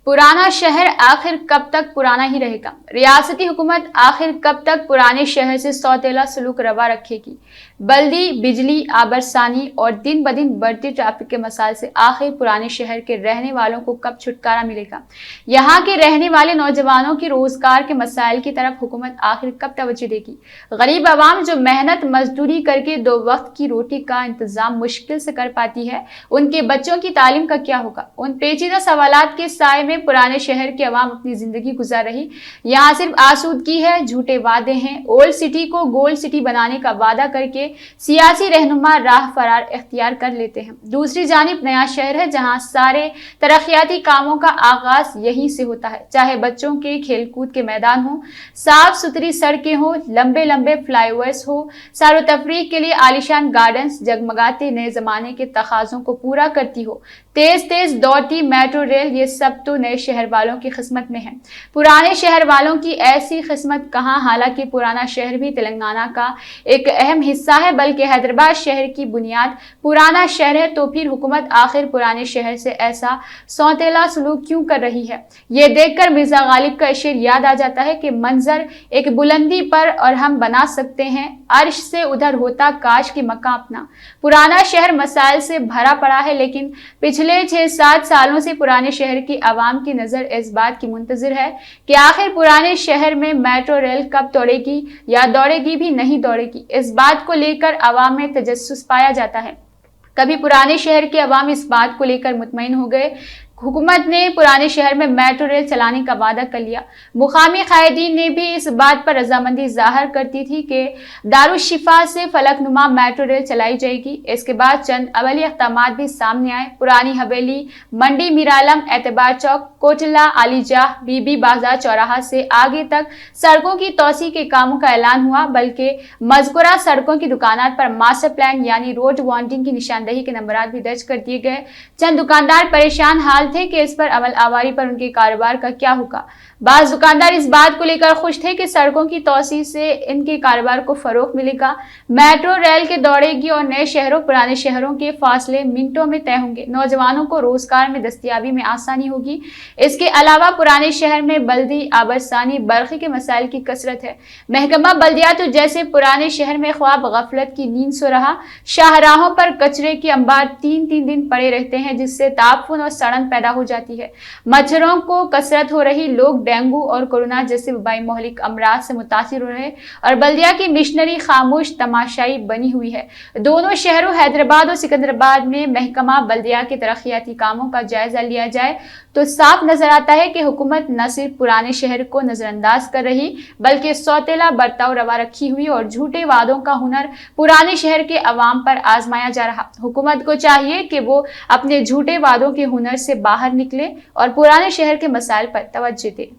पुराना शहर आखिर कब तक पुराना ही रहेगा? रियासती हुकूमत आखिर कब तक पुराने शहर से सौतेला सलूक रवा रखेगी? बल्दी, बिजली, आबरसानी और दिन ब दिन बढ़ती ट्रैफिक के मसाइल से आखिर पुराने शहर के रहने वालों को कब छुटकारा मिलेगा? यहाँ के रहने वाले नौजवानों की रोजगार के मसाइल की तरफ हुकूमत आखिर कब तवज्जो देगी? गरीब आवाम जो मेहनत मजदूरी करके 2 वक्त की रोटी का इंतजाम मुश्किल से कर पाती है, उनके बच्चों की तालीम का क्या होगा? उन पेचीदा सवालात के साए में पुराने शहर की आवाम अपनी जिंदगी गुजार रही। यहाँ सिर्फ आसूदगी है, झूठे वादे हैं। ओल्ड सिटी को गोल्ड सिटी बनाने का वादा करके सियासी रहनुमा राह फरार इख्तियार कर लेते हैं। दूसरी जानिब नया शहर है जहाँ सारे तरक्याती कामों का आगाज यहीं से होता है, चाहे बच्चों के खेलकूद के मैदान हो, साफ सुथरी सड़कें हो, लंबे लंबे फ्लाईओवर्स हो, सारो तफरीह के लिए आलिशान गार्डन्स, जगमगाते नए जमाने के तकाजों को पूरा करती हो, तेज तेज दौड़ती मेट्रो रेल, ये सब तो नए शहर वालों की किस्मत में है। पुराने शहर वालों की ऐसी किस्मत कहाँ? हालांकि पुराना शहर भी तेलंगाना का एक अहम हिस्सा है, बल्कि हैदराबाद शहर की बुनियाद पुराना शहर है। तो फिर हुकूमत आखिर पुराने शहर से ऐसा सौतेला सलूक क्यों कर रही है? ये देखकर मिर्जा गालिब का शेर याद आ जाता है कि मंजर एक बुलंदी पर और हम बना सकते हैं अर्श से उधर होता काश की मक्का अपना। पुराना शहर मसाइल से भरा पड़ा है, लेकिन पिछले 6-7 सालों से पुराने शहर की आवाम की नजर इस बात की मुंतजिर है कि आखिर पुराने शहर में मेट्रो रेल कब दौड़ेगी या दौड़ेगी भी नहीं दौड़ेगी। इस बात को लेकर आवाम में तजस्सुस पाया जाता है। कभी पुराने शहर के आवाम इस बात को लेकर मुतमईन हो गए। हुकूमत ने पुराने शहर में मेट्रो रेल चलाने का वादा कर लिया। मुकामी कायदीन ने भी इस बात पर रजामंदी जाहिर करती थी कि दारुशिफा से फलकनुमा मेट्रो रेल चलाई जाएगी। इसके बाद चंद अवली इक़दामात भी सामने आए। पुरानी हवेली, मंडी मीरालम, एतबार चौक, कोटला, आलीजाह, बीबी बाजार चौराहा से आगे तक सड़कों की तोसी के कामों का ऐलान हुआ, बल्कि मज़कूरा सड़कों की दुकानात पर मास्टर प्लान यानी रोड वांटिंग की निशानदही के नंबरात भी दर्ज कर दिए गए। चंद दुकानदार परेशान हाल थे कि इस पर अमल आवारी पर उनके कारोबार का क्या होगा। बाज़ दुकानदार इस बात को लेकर खुश थे कि सड़कों की तोसी से इनके कारोबार को फरोग मिलेगा, मेट्रो रेल के दौड़ेगी और नए शहरों पुराने शहरों के फासले मिनटों में तय होंगे। नौजवानों को रोजगार में दस्तयाबी में आसानी होगी। इसके अलावा पुराने शहर में बल्दी, आबरसानी, बर्क़ी के मसाइल की कसरत है। महकमा बल्दियात तो जैसे पुराने शहर में ख्वाब गफलत की नींद सो रहा। शाहराहों पर कचरे के अंबार 3-3 दिन पड़े रहते हैं, जिससे ताफुन और सड़न पैदा हो जाती है। मच्छरों को कसरत हो रही, लोग डेंगू और कोरोना जैसे वबाई मोहलिक अमराज से मुतासिर हो रहे और बल्दिया की मिशनरी खामोश तमाशाई बनी हुई है। दोनों शहरों हैदराबाद और सिकंदराबाद में महकमा बल्दिया के तरक्याती कामों का जायजा लिया जाए तो साफ नजर आता है कि हुकूमत न सिर्फ पुराने शहर को नजरअंदाज कर रही, बल्कि सौतेला बर्ताव रवा रखी हुई और झूठे वादों का हुनर पुराने शहर के अवाम पर आजमाया जा रहा। हुकूमत को चाहिए कि वो अपने झूठे वादों के हुनर से बाहर निकले और पुराने शहर के मसाइल पर तवज्जो दे।